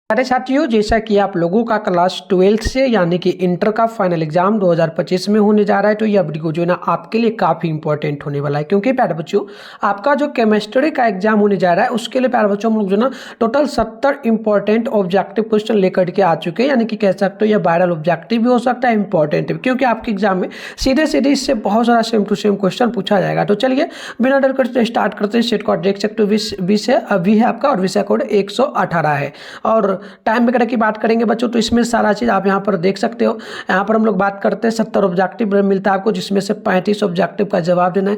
अरे साथियों, जैसा कि आप लोगों का क्लास 12 से यानी कि इंटर का फाइनल एग्जाम 2025 में होने जा रहा है, तो यह वीडियो जो है ना आपके लिए काफ़ी इंपॉर्टेंट होने वाला है। क्योंकि प्यारे बच्चों, आपका जो केमिस्ट्री का एग्जाम होने जा रहा है उसके लिए प्यारे बच्चों हम लोग जो ना टोटल 70 इंपॉर्टेंट ऑब्जेक्टिव क्वेश्चन लेकर के आ चुके हैं। यानी कि कह सकते हो यह वायरल ऑब्जेक्टिव भी हो सकता है, इंपॉर्टेंट भी, क्योंकि आपके एग्जाम में सीधे सीधे इससे बहुत सारा सेम टू सेम क्वेश्चन पूछा जाएगा। तो चलिए बिना डर करते स्टार्ट करते हैं। सेट कोड देख सकते हो विषय अभी है आपका, और विषय कोड 118 है। और टाइम वगैरह की बात करेंगे बच्चों तो इसमें सारा चीज़ आप यहाँ पर देख सकते हो। यहाँ पर हम लोग बात करते हैं 70 ऑब्जेक्टिव मिलता है आपको, जिसमें से 35 ऑब्जेक्टिव का जवाब देना है।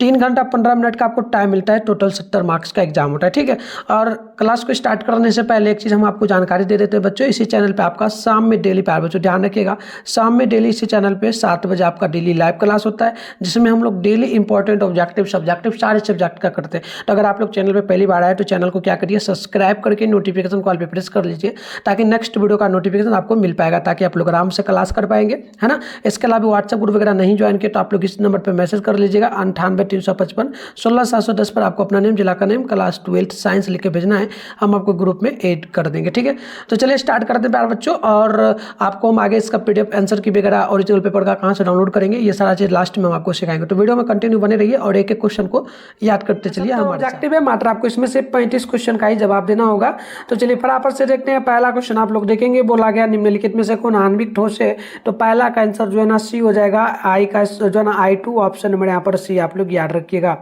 3 घंटा 15 मिनट का आपको टाइम मिलता है। टोटल 70 मार्क्स का एग्जाम होता है, ठीक है। और क्लास को स्टार्ट करने से पहले एक चीज़ हम आपको जानकारी दे देते हैं बच्चों, इसी चैनल पर आपका शाम में डेली, प्यारे बच्चों ध्यान रखिएगा, शाम में डेली इसी चैनल पर 7 बजे आपका डेली लाइव क्लास होता है, जिसमें हम लोग डेली इंपॉर्टेंट ऑब्जेक्टिव सब्जेक्टिव सारे सब्जेक्ट का करते हैं। तो अगर आप लोग चैनल पर पहली बार आए तो चैनल को क्या करिए, सब्सक्राइब करके नोटिफिकेशन कॉल पर प्रेस कर लीजिए, ताकि नेक्स्ट वीडियो का नोटिफिकेशन आपको मिल पाएगा, ताकि आप लोग आराम से क्लास कर पाएंगे, है ना। इसके अलावा व्हाट्सएप ग्रुप वगैरह नहीं ज्वाइन किया तो आप लोग इस नंबर पर मैसेज कर लीजिएगा 98 355 16 710 पर। आपको अपना नेम, जिला का नेम, क्लास 12 साइंस लिख के भेजना है, हम आपको ग्रुप में ऐड कर देंगे, ठीक है। तो चलिए स्टार्ट करते हैं प्यारे बच्चों। और आपको हम आगे इसका PDF आंसर की वगैरह ओरिजिनल पेपर का कहाँ से डाउनलोड करेंगे, ये सारा चीज़ लास्ट में हम आपको सिखाएंगे। तो वीडियो में कंटिन्यू बने रहिए और एक एक क्वेश्चन को याद करते चलिए। हमारे ऑब्जेक्टिव है मात्र आपको इसमें से 35 क्वेश्चन का ही जवाब देना होगा। तो चलिए फटाफट से देखते हैं। पहला क्वेश्चन आप लोग देखेंगे, बोला गया निम्नलिखित में से कौन आणविक ठोस है। तो पहला का आंसर जो है ना सी हो जाएगा, आई का जो है ना I2, ऑप्शन नंबर यहाँ पर सी आप लोग याद रखिएगा।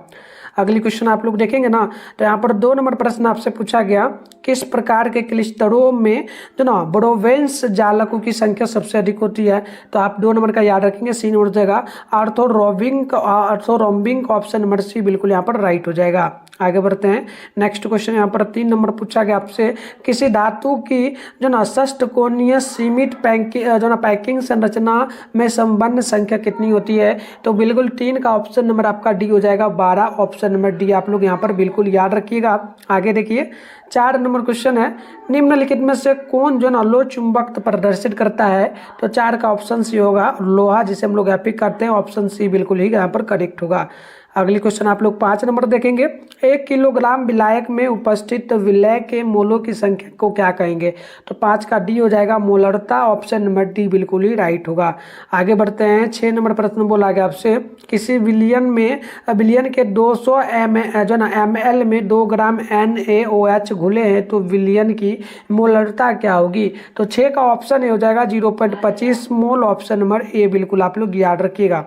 अगली क्वेश्चन आप लोग देखेंगे ना, तो यहाँ पर 2 नंबर प्रश्न आपसे पूछा गया, किस प्रकार के क्लिस्टरों में जो ना ब्रोवेंस जालकों की संख्या सबसे अधिक होती है। तो आप 2 नंबर का याद रखेंगे, सी नंबर हो जाएगा आर्थोरोम्बिक, ऑप्शन नंबर सी बिल्कुल यहाँ पर राइट हो जाएगा। आगे बढ़ते हैं। नेक्स्ट क्वेश्चन यहाँ पर 3 नंबर पूछा गया आपसे, किसी धातु की जो ना षष्ठकोणीय सीमित पैकिंग संरचना में संबंध संख्या कितनी होती है। तो बिल्कुल 3 का ऑप्शन नंबर आपका डी हो जाएगा, 12, ऑप्शन नंबर डी आप लोग यहाँ पर बिल्कुल याद रखिएगा। आगे देखिए 4 नंबर क्वेश्चन है, निम्नलिखित में से कौन जो ना लो चुंबकत्व प्रदर्शित करता है। तो 4 का ऑप्शन सी होगा, लोहा, जिसे हम लोग एपिक करते हैं, ऑप्शन सी बिल्कुल ही यहाँ पर करेक्ट होगा। अगली क्वेश्चन आप लोग 5 नंबर देखेंगे, 1 किलोग्राम विलायक में उपस्थित विलय के मोलों की संख्या को क्या कहेंगे। तो 5 का डी हो जाएगा, मोलरता, ऑप्शन नंबर डी बिल्कुल ही राइट होगा। आगे बढ़ते हैं। 6 नंबर प्रश्न बोला गया आपसे, किसी विलियन के 200 ml में 2 ग्राम NaOH घुले हैं, तो विलियन की मोलरता क्या होगी। तो 6 का ऑप्शन ए हो जाएगा 0.25 मोल, ऑप्शन नंबर ए बिल्कुल आप लोग याद रखिएगा।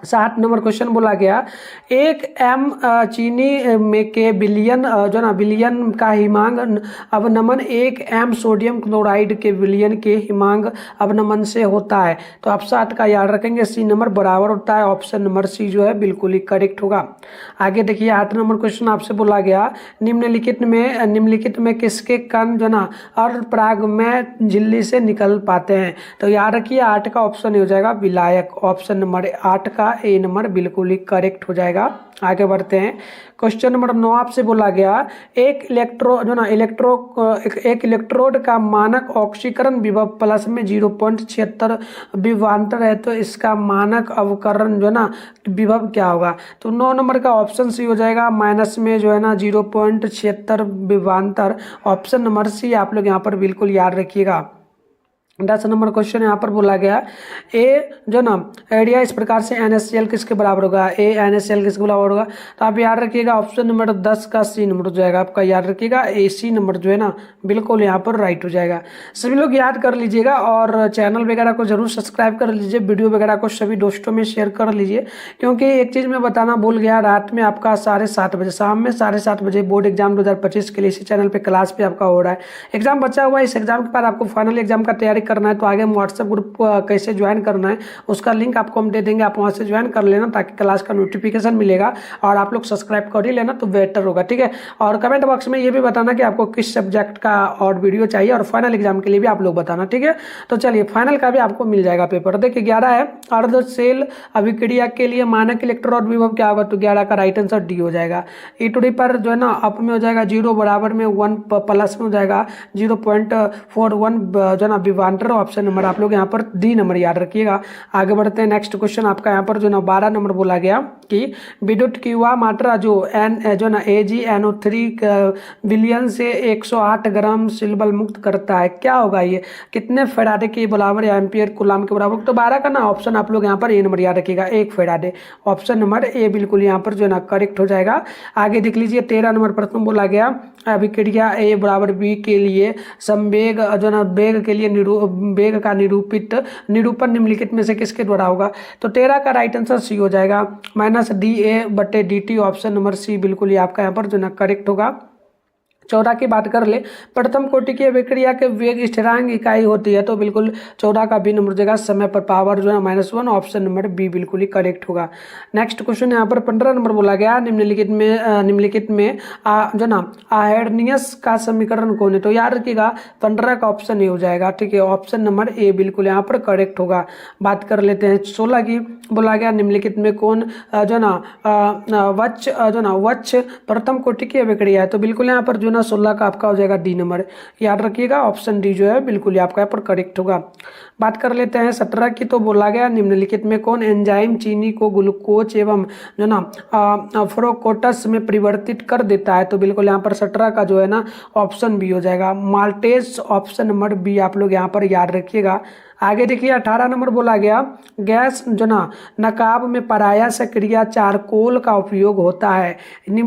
7 नंबर क्वेश्चन बोला गया, 1 m चीनी में के बिलियन जो ना बिलियन का हिमांक अवनमन 1 m सोडियम क्लोराइड के बिलियन के हिमांक अवनमन से होता है। तो आप 7 का याद रखेंगे, सी नंबर बराबर होता है, ऑप्शन नंबर सी जो है बिल्कुल ही करेक्ट होगा। आगे देखिए 8 नंबर क्वेश्चन आपसे बोला गया, निम्नलिखित में किसके कण जो ना अर्धपराग में झिल्ली से निकल पाते हैं। तो याद रखिए 8 का ऑप्शन हो जाएगा विलायक, ऑप्शन नंबर 8 का ए नंबर बिल्कुल ही करेक्ट हो जाएगा। आगे बढ़ते हैं। क्वेश्चन नंबर 9 आपसे बोला गया, एक इलेक्ट्रोड का मानक ऑक्सीकरण विभव प्लस में 0.76 विभवांतर है, तो इसका मानक अवकरण जो है ना विभव क्या होगा। तो 9 नंबर का ऑप्शन सी हो जाएगा, माइनस में जो है ना 0.76 विभवांतर, ऑप्शन नंबर सी आप लोग यहाँ पर बिल्कुल याद रखिएगा। 10 नंबर क्वेश्चन यहाँ पर बोला गया, ए जो ना एरिया इस प्रकार से NaCl किसके बराबर होगा, ए NaCl किसके बराबर होगा। तो आप याद रखिएगा ऑप्शन नंबर 10 का सी नंबर हो जाएगा आपका, याद रखिएगा ए सी नंबर जो है ना बिल्कुल यहाँ पर राइट हो जाएगा। सभी लोग याद कर लीजिएगा और चैनल वगैरह को जरूर सब्सक्राइब कर लीजिए, वीडियो वगैरह को सभी दोस्तों में शेयर कर लीजिए। क्योंकि एक चीज़ मैं बताना भूल गया, रात में आपका 7:30 बजे, शाम में 7:30 बजे बोर्ड एग्जाम 2025 के लिए इसी चैनल पर क्लास भी आपका हो रहा है। एग्जाम बचा हुआ है, इस एग्जाम के बाद आपको फाइनल एग्जाम का तैयारी करना है, तो आगे हम व्हाट्सएप ग्रुप कैसे ज्वाइन करना है उसका लिंक आपको हम दे देंगे, आप वहां से ज्वाइन कर लेना, ताकि क्लास का नोटिफिकेशन मिलेगा। और आप लोग सब्सक्राइब कर ही लेना तो बेटर होगा, ठीक है। और कमेंट बॉक्स में ये भी बताना कि आपको किस सब्जेक्ट का और वीडियो चाहिए, और फाइनल एग्जाम के लिए भी आप लोग बताना, ठीक है। तो चलिए फाइनल का भी आपको मिल जाएगा पेपर। देखिए 11 है, अर्ध सेल अभिक्रिया के लिए मानक इलेक्ट्रोड विभव क्या होगा। तो 11 का राइट आंसर डी हो जाएगा। E पर जो है ना अप में हो जाएगा 0, बराबर में 1, प्लस में हो जाएगा 0.41 जो है ना विभवांतर वाटर, ऑप्शन नंबर आप लोग यहाँ पर डी नंबर याद रखिएगा। आगे बढ़ते हैं, नेक्स्ट क्वेश्चन आपका यहाँ पर जो ना 12 नंबर बोला गया कि विद्युत की वह मात्रा जो जो ना AgNO3 विलियन से 108 ग्राम सिल्वर मुक्त करता है, क्या होगा ये, कितने फैराडे के बराबर या एम्पियर कूलम के बराबर। तो 12 का ना ऑप्शन आप लोग यहाँ पर ए नंबर याद रखिएगा, 1 फैराडे, ऑप्शन नंबर ए बिल्कुल यहाँ पर जो ना करेक्ट हो जाएगा। आगे देख लीजिए 13 नंबर प्रश्न बोला गया अभिक्रिया ए बराबर बी के लिए संवेग जो ना वेग के लिए वेग का निरूपण निम्नलिखित में से किसके द्वारा होगा। तो 13 का राइट आंसर सी हो जाएगा, -dA/dt, ऑप्शन नंबर सी बिल्कुल ये आपका यहाँ पर जो ना करेक्ट होगा। 14 की बात कर ले, प्रथम कोटि की अभिक्रिया के वेग स्थिरांक इकाई होती है, तो बिल्कुल 14 का बी नंबर देगा, समय पर पावर जो है -1, ऑप्शन नंबर बी बिल्कुल ही करेक्ट होगा। नेक्स्ट क्वेश्चन यहाँ पर 15 नंबर बोला गया निम्नलिखित में जो ना आर्हेनियस का समीकरण कौन है। तो याद रखिएगा 15 का ऑप्शन ए हो जाएगा, ठीक है, ऑप्शन नंबर ए बिल्कुल यहाँ पर करेक्ट होगा। बात कर लेते हैं 16 की, बोला गया निम्नलिखित में कौन जो ना वच्छ प्रथम कोटि की अभिक्रिया है। तो बिल्कुल यहाँ पर जो ना 16 का आपका हो जाएगा डी नंबर, याद रखिएगा ऑप्शन डी जो है बिल्कुल आपका यहाँ पर करेक्ट होगा। बात कर लेते हैं 17 की, तो बोला गया निम्नलिखित में कौन एंजाइम चीनी को ग्लूकोज एवं जो ना फ्रुक्टोज में परिवर्तित कर देता है। तो बिल्कुल यहाँ पर 17 का जो है ना ऑप्शन बी हो जाएगा, माल्टेज, ऑप्शन नंबर बी आप लोग यहाँ पर याद रखिएगा। आगे देखिए 18 नंबर बोला गया गैस जो ना नकाब में पराया सक्रिय चारकोल का उपयोग होता है,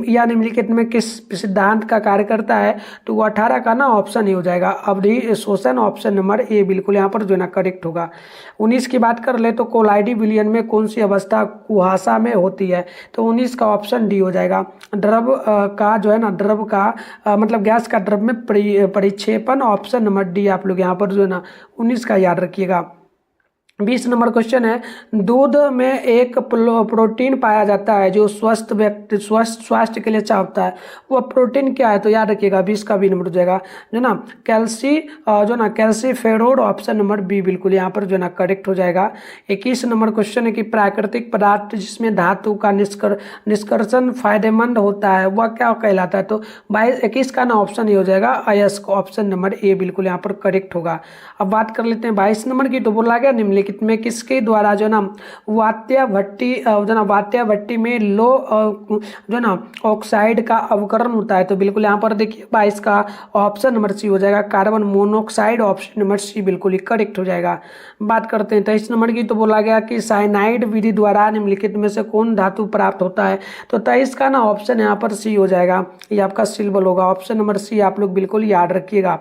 या निम्नलिखित में किस सिद्धांत का कार्य करता है। तो वो 18 का ना ऑप्शन ए हो जाएगा, अवधि शोषण, ऑप्शन नंबर ए बिल्कुल यहाँ पर जो ना करेक्ट होगा। 19 की बात कर ले, तो कोलाइडी विलयन में कौन सी अवस्था कुहासा में होती है। तो 19 का ऑप्शन डी हो जाएगा, द्रव का जो है ना द्रव का मतलब गैस का द्रव में परिक्षेपण, ऑप्शन नंबर डी आप लोग यहाँ पर जो है ना 19 का याद रखिएगा। 20 नंबर क्वेश्चन है, दूध में एक प्रोटीन पाया जाता है जो स्वास्थ्य के लिए अच्छा होता है, वो प्रोटीन क्या है। तो याद रखिएगा 20 का बी नंबर हो जाएगा जो ना कैल्सीफेरोल, ऑप्शन नंबर बी बिल्कुल यहाँ पर जो ना करेक्ट हो जाएगा। 21 नंबर क्वेश्चन है कि प्राकृतिक पदार्थ जिसमें धातु का निष्कर्षण फायदेमंद होता है वह क्या कहलाता है। तो 21 का ना ऑप्शन ये हो जाएगा अयस्क, ऑप्शन नंबर ए बिल्कुल यहाँ पर करेक्ट होगा। अब बात कर लेते हैं 22 नंबर की, तो बोला गया निम्नलिखित में किसके द्वारा जो ना वात्या भट्टी में लो जो ना ऑक्साइड का अवकरण होता है। तो बिल्कुल यहाँ पर देखिए 22 का ऑप्शन नंबर सी हो जाएगा, carbon monoxide, option number C बिल्कुल ही करेक्ट हो जाएगा। बात करते हैं 23 नंबर की, तो बोला गया कि साइनाइड विधि द्वारा निम्नलिखित में से कौन धातु प्राप्त होता है। तो 23 का ना ऑप्शन यहाँ पर सी हो जाएगा, ये आपका सिल्वर होगा, ऑप्शन नंबर सी आप लोग बिल्कुल याद रखिएगा।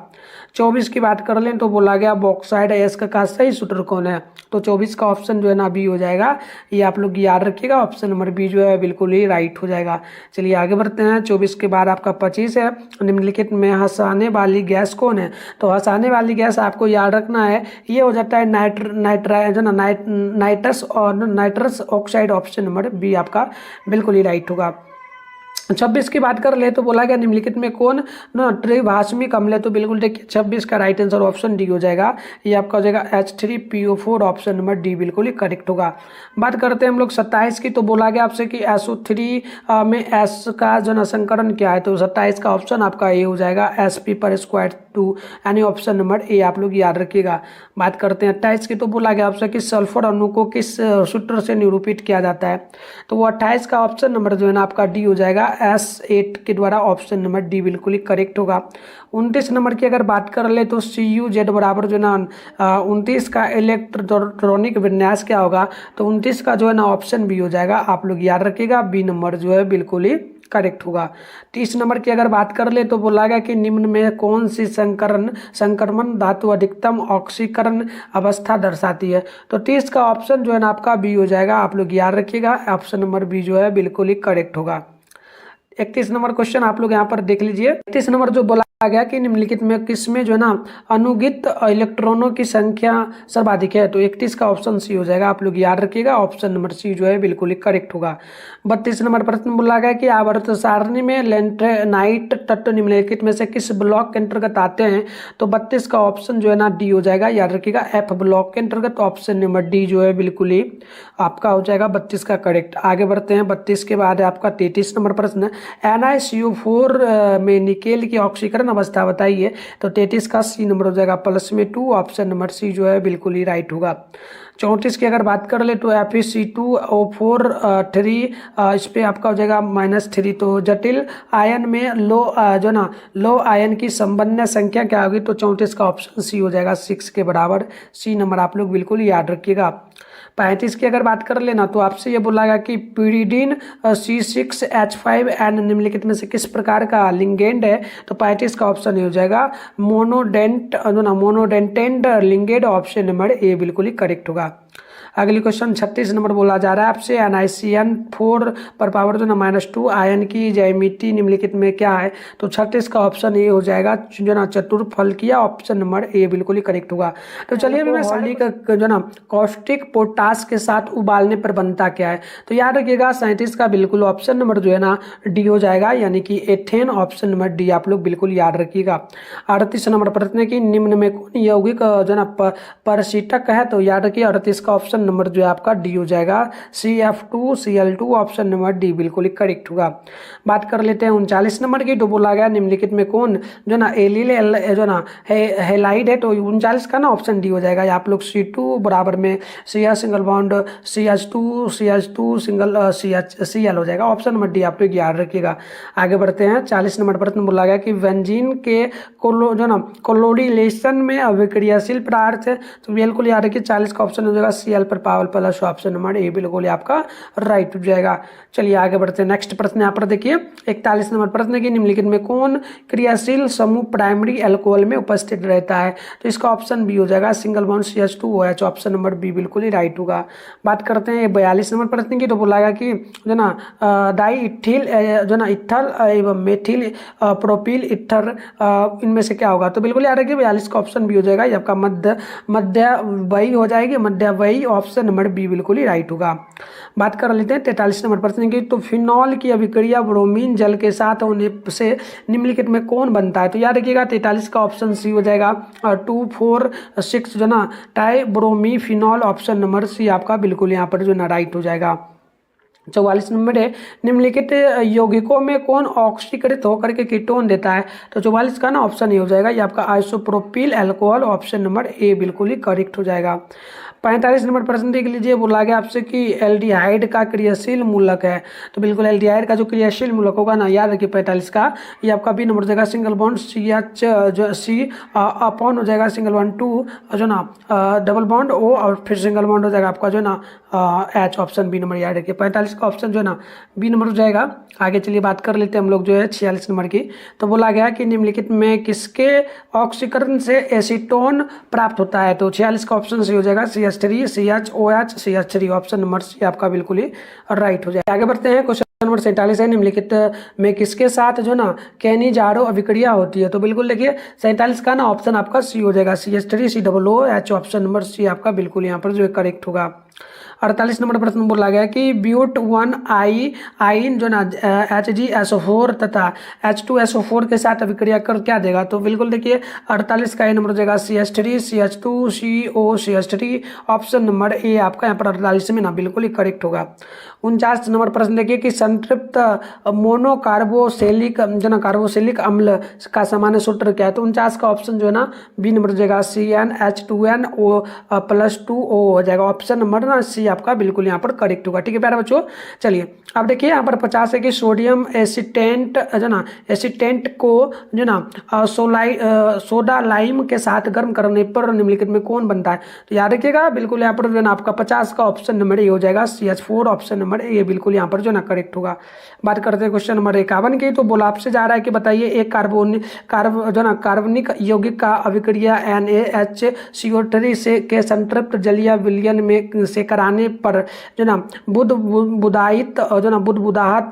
24 की बात कर लें, तो बोला गया बॉक्साइड अयस्क का सही सूत्र कौन है। तो 24 का ऑप्शन जो है ना बी हो जाएगा, ये आप लोग याद रखिएगा, ऑप्शन नंबर बी जो है बिल्कुल ही राइट हो जाएगा। चलिए आगे बढ़ते हैं, 24 के बाद आपका 25 है, निम्नलिखित में हंसाने वाली गैस कौन है। तो हंसाने वाली गैस आपको याद रखना है, ये हो जाता है nitrous oxide, option number B आपका बिल्कुल ही राइट होगा। 26 की बात कर ले, तो बोला गया निम्नलिखित में कौन ना त्रिभाषमिक अम्ल है। तो बिल्कुल देखिए 26 का राइट आंसर ऑप्शन डी हो जाएगा, ये आपका हो जाएगा H3PO4, ऑप्शन नंबर डी बिल्कुल ही करेक्ट होगा। बात करते हैं हम लोग 27 की, तो बोला गया आपसे कि SO3 में S का जो ना संकरण क्या है। तो 27 का ऑप्शन आपका ए हो जाएगा, Sp/2, यानी ऑप्शन नंबर ए आप लोग याद रखिएगा। बात करते हैं 28 की, तो बोला गया आपसे कि सल्फर अणु को किस सूत्र से निरूपित किया जाता है। तो वो 28 का ऑप्शन नंबर जो है ना आपका डी हो जाएगा, S8 के द्वारा, ऑप्शन नंबर डी बिल्कुल ही करेक्ट होगा। 29 नंबर की अगर बात कर ले, तो CuZ बराबर जो ना 29 का इलेक्ट्रॉनिक विन्यास क्या होगा। तो 29 का जो है ना ऑप्शन बी हो जाएगा, आप लोग याद रखिएगा, बी नंबर जो है बिल्कुल ही करेक्ट होगा। 30 नंबर की अगर बात कर ले, तो बोला गया कि निम्न में कौन सी संक्रमण धातु अधिकतम ऑक्सीकरण अवस्था दर्शाती है। तो 30 का ऑप्शन जो है ना आपका बी हो जाएगा, आप लोग याद रखिएगा, ऑप्शन नंबर बी जो है बिल्कुल ही करेक्ट होगा। 31 नंबर क्वेश्चन आप लोग यहाँ पर देख लीजिए, 31 नंबर जो बोला गया कि निम्नलिखित में किसमें जो है ना अनुगित इलेक्ट्रॉनों की संख्या सर्वाधिक है। तो 31 का ऑप्शन सी हो जाएगा, आप लोग याद रखिएगा, ऑप्शन नंबर सी जो है बिल्कुल ही करेक्ट होगा। 32 नंबर प्रश्न बोला गया कि आवर्त सारणी में लेंटेनाइट तत्व निम्नलिखित में से किस ब्लॉक के अंतर्गत आते हैं। तो 32 का ऑप्शन जो है ना डी हो जाएगा, याद रखिएगा, F ब्लॉक के अंतर्गत, ऑप्शन नंबर डी जो है बिल्कुल ही आपका हो जाएगा 32 का करेक्ट। आगे बढ़ते हैं, 32 के बाद आपका 33 नंबर प्रश्न, NiCO4 में निकेल की ऑक्सीकरण ऑक्सीकरण अवस्था बताइए, तो 33 का सी नंबर हो जाएगा प्लस में 2, ऑप्शन नंबर सी जो है बिल्कुल ही राइट होगा। 34 की अगर बात कर ले तो FeC2O4 3, इस पर आपका हो जाएगा -3। तो जटिल आयन में लो आयन की संबंध संख्या क्या होगी, तो 34 का ऑप्शन सी हो जाएगा 6 के बराबर। सी नंबर आप लोग बिल्कुल याद रखिएगा। 35 की अगर बात कर लेना तो आपसे ये बोला गया कि pyridine C6H5N निम्नलिखित में से किस प्रकार का लिंगेंड है, तो 35 का ऑप्शन ये हो जाएगा मोनोडेंटेंट लिंगेंड, ऑप्शन नंबर ए बिल्कुल ही करेक्ट होगा। अगली क्वेश्चन 36 नंबर बोला जा रहा है आपसे NiCN4 पर पावर -2 आयन की ज्यामिति निम्नलिखित में क्या है, तो 36 का ऑप्शन ए हो जाएगा चतुर्फलकीय, ऑप्शन नंबर ए बिल्कुल ही करेक्ट होगा। तो चलिए अभी मैं साली का कॉस्टिक पोटास के साथ उबालने पर बनता क्या है, तो याद रखिएगा 37 का बिल्कुल ऑप्शन नंबर जो है ना डी हो जाएगा, यानी कि एथेन, ऑप्शन नंबर डी आप लोग बिल्कुल याद रखिएगा। 38 नंबर प्रश्न की निम्न में कौन यौगिक परशीतक है, तो याद रखिए 38 का ऑप्शन नंबर जो है आपका डी हो जाएगा CF2Cl2, ऑप्शन नंबर डी बिल्कुल ही करेक्ट होगा। बात कर लेते हैं 39 नंबर की, तो बोला गया निम्नलिखित में कौन एलिल हेलाइड है, तो 39 का ना ऑप्शन डी हो जाएगा। आप लोग C2 बराबर में CH single bond CH2 single CL हो जाएगा, ऑप्शन नंबर डी आप लोग याद रखिएगा। आगे बढ़ते हैं 40 नंबर प्रश्न बोला गया कि बेंजीन के कोलोरिलेशन में अभिक्रियाशील पदार्थ है, तो बिल्कुल याद रखिए 40 का ऑप्शन हो जाएगा Cl पर power plus, option number A बिल्कुल आपका राइट हो जाएगा। चलिए आगे बढ़ते हैं। नेक्स्ट प्रश्न यहाँ पर देखिए 41 नंबर प्रश्न की निम्नलिखित में कौन क्रियाशील समूह प्राइमरी अल्कोहल में उपस्थित रहता है, तो इसका ऑप्शन बी हो जाएगा single bond CH2OH, option number B बिल्कुल ही राइट होगा। बात करते हैं 42 नंबर प्रश्न की, तो बोला गया कि डाई इथिल इथल एवं मेथिल प्रोपिल इथर इनमें से क्या होगा, तो बिल्कुल याद रखिए 42 का ऑप्शन बी हो जाएगा, ये आपका मध्यवयी हो जाएगी, मध्यवयी, ऑप्शन नंबर बी बिल्कुल ही राइट होगा। बात कर लेते हैं 43 नंबर प्रश्न की, तो फिनॉल की अभिक्रिया ब्रोमीन जल के साथ होने से निम्नलिखित में कौन बनता है, तो याद रखिएगा 43 का ऑप्शन सी हो जाएगा 2,4,6 tribromophenol, option number C आपका बिल्कुल यहाँ पर राइट हो जाएगा। 44 नंबर है निम्नलिखित यौगिकों में कौन ऑक्सीकृत होकर के कीटोन देता है, तो 44 का ना ऑप्शन ए हो जाएगा, ये आपका isopropyl alcohol, option number A बिल्कुल ही करेक्ट हो जाएगा। 45 नंबर प्रश्न देख लीजिए, बोला गया आपसे कि एल्डिहाइड का क्रियाशील मूलक है, तो बिल्कुल एल्डिहाइड का जो क्रियाशील मूलक होगा ना, याद रखिए 45 का, ये आपका बी नंबर हो जाएगा सिंगल बॉन्ड CH अपॉन हो जाएगा single bond 2 double bond O, और फिर सिंगल बॉन्ड हो जाएगा आपका H, ऑप्शन बी नंबर याद रखिए। 45 का ऑप्शन बी नंबर हो जाएगा। आगे चलिए बात कर लेते हैं हम लोग 46 नंबर की, तो बोला गया कि निम्नलिखित में किसके ऑक्सीकरण से एसीटोन प्राप्त होता है, तो 46 का ऑप्शन सी हो जाएगा CH3 CHOH CH3, option number C आपका बिल्कुल ही राइट हो जाएगा। आगे बढ़ते हैं। क्वेश्चन नंबर 47 है निम्नलिखित में किसके साथ कैनिजारो अभिक्रिया होती है, तो बिल्कुल देखिए 47 का ना ऑप्शन आपका सी हो जाएगा CH3 COOH, option number C आपका बिल्कुल यहाँ पर करेक्ट होगा। 48 नंबर प्रश्न बोला गया कि ब्यूट 1 आइन HgSO4 तथा H2SO4 के साथ अभिक्रिया कर क्या देगा, तो बिल्कुल देखिए 48 का नंबर हो जाएगा CH3 CH2 CO CH3, option number A आपका यहाँ पर 48 में ना बिल्कुल ही करेक्ट होगा। 49 नंबर प्रश्न देखिए कि संतृप्त मोनोकार्बोसेलिक कार्बोसिलिक अम्ल का सामान्य सूत्र क्या है, तो 49 का ऑप्शन बी नंबर हो जाएगा CnH2nO+2O हो जाएगा, ऑप्शन नंबर सी आपका बिल्कुल यहाँ पर करेक्ट होगा। ठीक है प्यारे बच्चों, चलिए अब देखिए यहाँ पर 50 है कि सोडियम एसिटेंट एसिटेंट को सोडा लाइम के साथ गर्म करने पर निम्नलिखित में कौन बनता है, तो याद रखिएगा बिल्कुल यहाँ पर आपका 50 का ऑप्शन नंबर ए हो जाएगा CH4, ऑप्शन नंबर ए बिल्कुल यहाँ पर करेक्ट होगा। बात करते हैं क्वेश्चन नंबर 51 की, तो बोला आपसे जा रहा है कि बताइए एक कार्बनिक यौगिक का अभिक्रिया NaHCO3 से के संतृप्त जलीय विलयन में से कराने पर बुदबुदाहट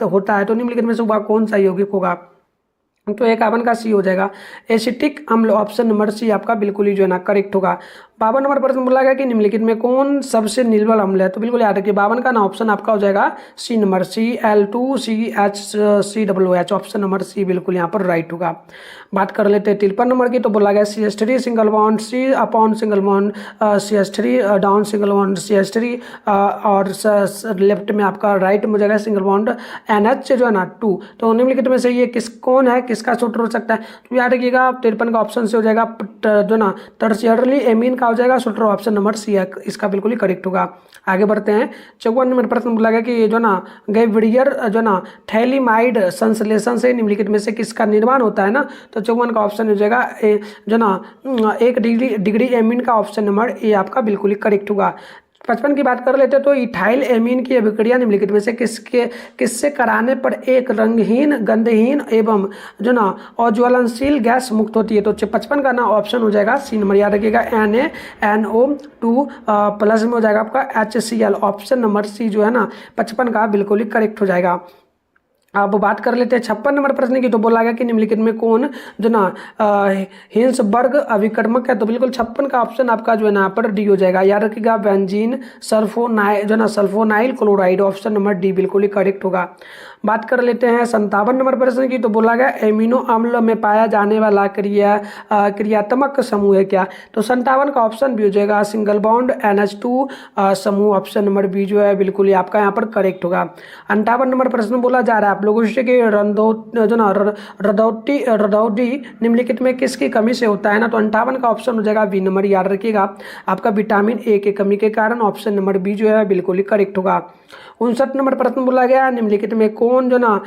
होता है, तो निम्नलिखित में से वह कौन सा यौगिक होगा, तो 51 का सी हो जाएगा एसिटिक अम्ल, ऑप्शन नंबर सी आपका बिल्कुल ही करेक्ट होगा। 52 नंबर प्रश्न बोला गया कि निम्नलिखित में कौन सबसे निर्बल अम्ल है, तो बिल्कुल याद रखिए 52 का ना ऑप्शन आपका हो जाएगा C number, CL2CH option number C बिल्कुल यहाँ पर राइट होगा। बात कर लेते हैं 53 नंबर की, तो बोला गया CH3 single bond C upon single bond CH3 down single bond CH3 और लेफ्ट में आपका राइट में हो जाएगा सिंगल बॉन्ड NH जो है ना 2। तो निम्नलिखित में से ये कौन है, किसका सूत्र हो सकता है, तो याद रखिएगा 53 का ऑप्शन से हो जाएगा जो ना टर्शियरली एमीन का हो जाएगा सूत्र, ऑप्शन नंबर सी है इसका बिल्कुल ही करेक्ट होगा। आगे बढ़ते हैं 54 नंबर प्रश्न बोला गया कि जो ना गैब्रियर जो ना थैलीमाइड संश्लेषण से निम्नलिखित में से किसका निर्माण होता है ना, तो 54 का ऑप्शन हो जाएगा जो ना 1 डिग्री एमीन का ऑप्शन नंबर ए आपका बिल्कुल ही करेक्ट होगा। 55 की बात कर लेते हैं, तो इथाइल एमीन की अभिक्रिया निम्नलिखित में से किससे कराने पर एक रंगहीन गंधहीन एवं जो ना अज्वलनशील गैस मुक्त होती है, तो 55 का ना ऑप्शन हो जाएगा सी नंबर, याद रखिएगा NaNO2 प्लस में हो जाएगा आपका HCl, ऑप्शन नंबर सी जो है ना 55 का बिल्कुल ही करेक्ट हो जाएगा। अब बात कर लेते हैं 56 नंबर प्रश्न की, तो बोला गया कि निम्नलिखित में कौन जो ना हिंसबर्ग अभिकर्मक है, तो बिल्कुल 56 का ऑप्शन आपका जो है ना यहाँ पर डी हो जाएगा। याद रखिएगा benzene sulfonyl chloride, option number D बिल्कुल ही करेक्ट होगा। बात कर लेते हैं 57 नंबर प्रश्न की, तो बोला गया एमिनो अम्ल में पाया जाने वाला क्रियात्मक समूह है क्या, तो 57 का ऑप्शन भी हो जाएगा सिंगल बॉन्ड NH2 समूह, ऑप्शन नंबर बी जो है बिल्कुल ही आपका यहाँ पर करेक्ट होगा। 58 नंबर प्रश्न बोला जा रहा है आप लोगों से कि रदौटी निम्नलिखित में किसकी कमी से होता है ना, तो 58 का ऑप्शन हो जाएगा बी नंबर, याद रखिएगा आपका विटामिन ए की कमी के कारण, ऑप्शन नंबर बी जो है बिल्कुल ही करेक्ट होगा। 59 नंबर प्रश्न बोला गया निम्नलिखित में कौन जो ना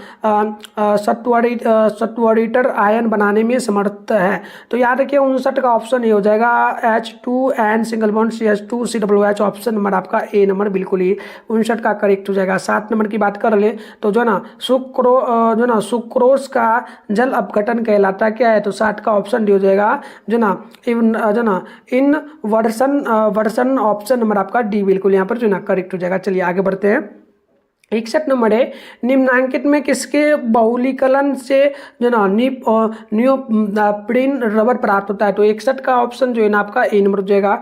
सत्वरिटर आयन बनाने में समर्थ है, तो याद रखिए 59 का ऑप्शन ये हो जाएगा H2N single bond CH2COOH, option number आपका ए नंबर बिल्कुल ही 59 का करेक्ट हो जाएगा। 7 नंबर की बात कर ले तो जो ना सुक्रोज का जल अपघटन कहलाता क्या है, तो 60 का ऑप्शन डी हो जाएगा जो ना इन वर्सन, ऑप्शन नंबर आपका डी बिल्कुल यहाँ पर जो ना करेक्ट हो जाएगा। चलिए आगे बढ़ते हैं। 61 नंबर है निम्नांकित में किसके बहुलीकरण से जो ना नियोप्रीन रबर प्राप्त होता है, तो 61 का ऑप्शन जो है ना आपका ए नंबर हो जाएगा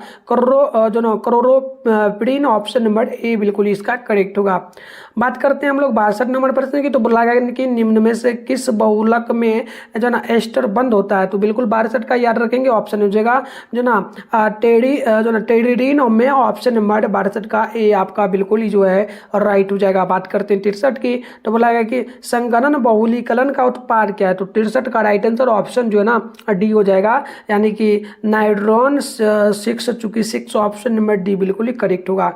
क्लोरोप्रीन, ऑप्शन नंबर ए बिल्कुल इसका करेक्ट होगा। बात करते हैं हम लोग 62 नंबर प्रश्न की, तो बोला गया कि निम्न में से किस बहुलक में जो ना एस्टर बंद होता है, तो बिल्कुल 62 का याद रखेंगे, ऑप्शन हो जाएगा जो ना टेरिडीन में, ऑप्शन नंबर 62 का ए आपका बिल्कुल ही जो है राइट हो जाएगा। बात करते हैं 63 की, तो बोला गया कि संगणन बहुलीकरण का उत्पाद क्या है, तो 63 का राइट आंसर ऑप्शन जो है ना डी हो जाएगा, यानी कि नाइट्रोन 6 चूंकि 6, ऑप्शन नंबर डी बिल्कुल ही करेक्ट होगा।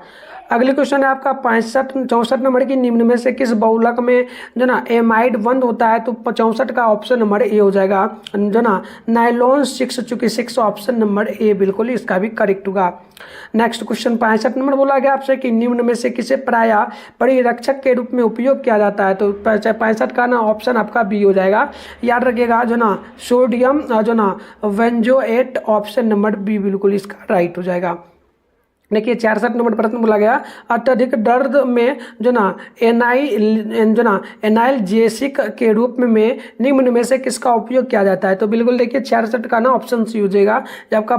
अगले क्वेश्चन है आपका 64 नंबर की, निम्न में से किस बहुलक में जो ना एमाइड बंद होता है, तो 64 का ऑप्शन नंबर ए हो जाएगा जो ना नाइलॉन 6 चूंकि 6, ऑप्शन नंबर ए बिल्कुल इसका भी करेक्ट होगा। नेक्स्ट क्वेश्चन 65 नंबर बोला गया आपसे कि निम्न में से किसे प्रायः परिरक्षक के रूप में उपयोग किया जाता है, तो 65 का ना ऑप्शन आपका बी हो जाएगा, याद रखिएगा जो ना सोडियम जो ना वेंजोएट, ऑप्शन नंबर बी बिल्कुल इसका राइट हो जाएगा। देखिए 66 नंबर प्रश्न बोला गया अत्यधिक दर्द में जो ना एनाल्जेसिक के रूप में निम्न में से किसका उपयोग किया जाता है, तो बिल्कुल देखिए 66 का ना ऑप्शन सी हो जाएगा, जब का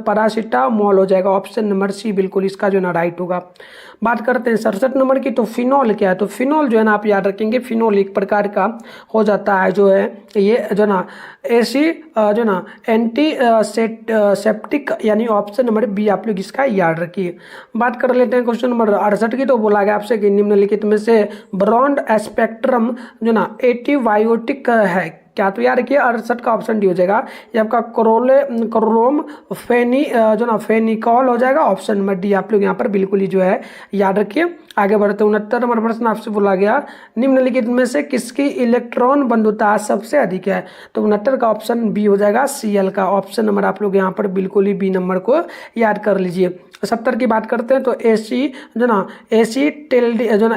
पैरासीटामोल हो जाएगा, ऑप्शन नंबर सी बिल्कुल इसका जो ना राइट होगा। बात करते हैं 67 नंबर की, तो फिनॉल क्या है, तो फिनॉल जो है ना आप याद रखेंगे फिनॉल एक प्रकार का हो जाता है जो है ये जो ना ऐसी जो ना एंटी सेप्टिक, यानी ऑप्शन नंबर बी आप लोग इसका याद रखिए। बात कर लेते हैं क्वेश्चन नंबर 68 की, तो बोला गया आपसे कि निम्नलिखित में से ब्रॉड स्पेक्ट्रम जो ना एंटीबायोटिक है क्या, तो यार रखिए 68 का ऑप्शन डी हो जाएगा, ये आपका क्रोम फेनिकॉल हो जाएगा, ऑप्शन नंबर डी आप लोग यहाँ पर बिल्कुल ही जो है याद रखिए। आगे बढ़ते 69 नंबर प्रश्न आपसे बोला गया निम्नलिखित में से किसकी इलेक्ट्रॉन बंधुता सबसे अधिक है, तो 69 का ऑप्शन बी हो जाएगा Cl का, ऑप्शन नंबर आप लोग यहाँ पर बिल्कुल ही बी नंबर को याद कर लीजिए। 70 की बात करते हैं तो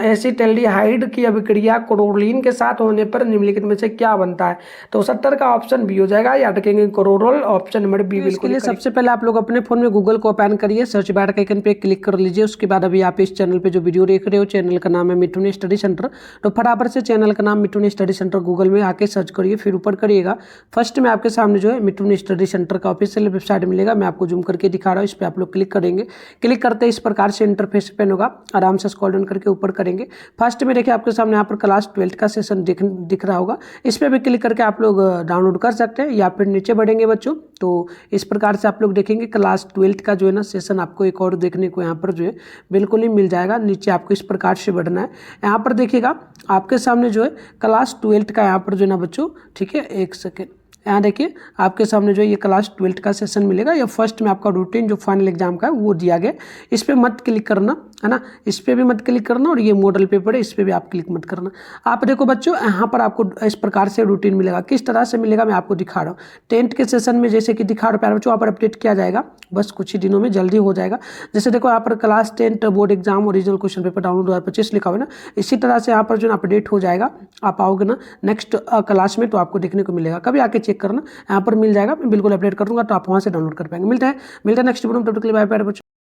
एसीटेल्डिहाइड की अभिक्रिया क्लोरीन के साथ होने पर निम्नलिखित में से क्या बनता है। तो 70 का ऑप्शन बी हो जाएगा, या अटकेंगे क्लोरोल, ऑप्शन नंबर बी बिल्कुल। लिए सबसे पहले आप लोग अपने फोन में गूगल को ओपन करिए, सर्च बार के आइकन पे क्लिक कर लीजिए। उसके बाद अभी आप इस चैनल पे जो वीडियो देख रहे हो, चैनल का नाम है मिठुन स्टडी सेंटर। तो फटाफट से चैनल का नाम मिठुन स्टडी सेंटर गूगल में आके सर्च करिए, फिर ऊपर करिएगा। फर्स्ट में आपके सामने जो है मिठुन स्टडी सेंटर का ऑफिशियल वेबसाइट मिलेगा। मैं आपको जूम करके दिखा रहा हूँ, इस पर आप लोग क्लिक करेंगे। क्लिक करते इस प्रकार से इंटरफेस ओपन होगा, आराम से स्क्रॉल डाउन करके ऊपर करेंगे। फर्स्ट में देखिए आपके सामने यहाँ पर क्लास 12 का सेशन दिख रहा होगा, इस पर भी क्लिक करके आप लोग डाउनलोड कर सकते हैं, या फिर नीचे बढ़ेंगे बच्चों तो इस प्रकार से आप लोग देखेंगे क्लास 12 का जो है ना सेशन आपको एक और देखने को यहाँ पर जो है बिल्कुल ही मिल जाएगा। नीचे आपको इस प्रकार से बढ़ना है, यहाँ पर देखिएगा आपके सामने जो है क्लास 12 का यहाँ पर जो है ना बच्चों, ठीक है, एक सेकेंड, यहाँ देखिए आपके सामने जो ये क्लास 12 का सेशन मिलेगा। या फर्स्ट में आपका रूटीन जो फाइनल एग्जाम का है वो दिया गया, इस पर मत क्लिक करना, है ना, इस पर भी मत क्लिक करना। और ये मॉडल पेपर है, इस पर भी आप क्लिक मत करना। आप देखो बच्चों, यहाँ पर आपको इस प्रकार से रूटीन मिलेगा। किस तरह से मिलेगा मैं आपको दिखा रहा हूँ। 10th के सेशन में जैसे कि दिखा रहा हूँ प्यारे बच्चों, यहाँ पर अपडेट किया जाएगा, बस कुछ ही दिनों में जल्दी हो जाएगा। जैसे देखो यहाँ पर class 10 board exam original question paper download 2025 लिखा हुआ है ना, इसी तरह से यहाँ पर जो है अपडेट हो जाएगा। आप आओगे ना नेक्स्ट क्लास में तो आपको देखने को मिलेगा, कभी आके चेक करना, यहाँ पर मिल जाएगा, मैं बिल्कुल अपडेट कर दूंगा तो आप वहाँ से डाउनलोड कर पाएंगे। मिलते हैं नेक्स्ट वीडियो में, तब तक के लिए बाय बाय बच्चों।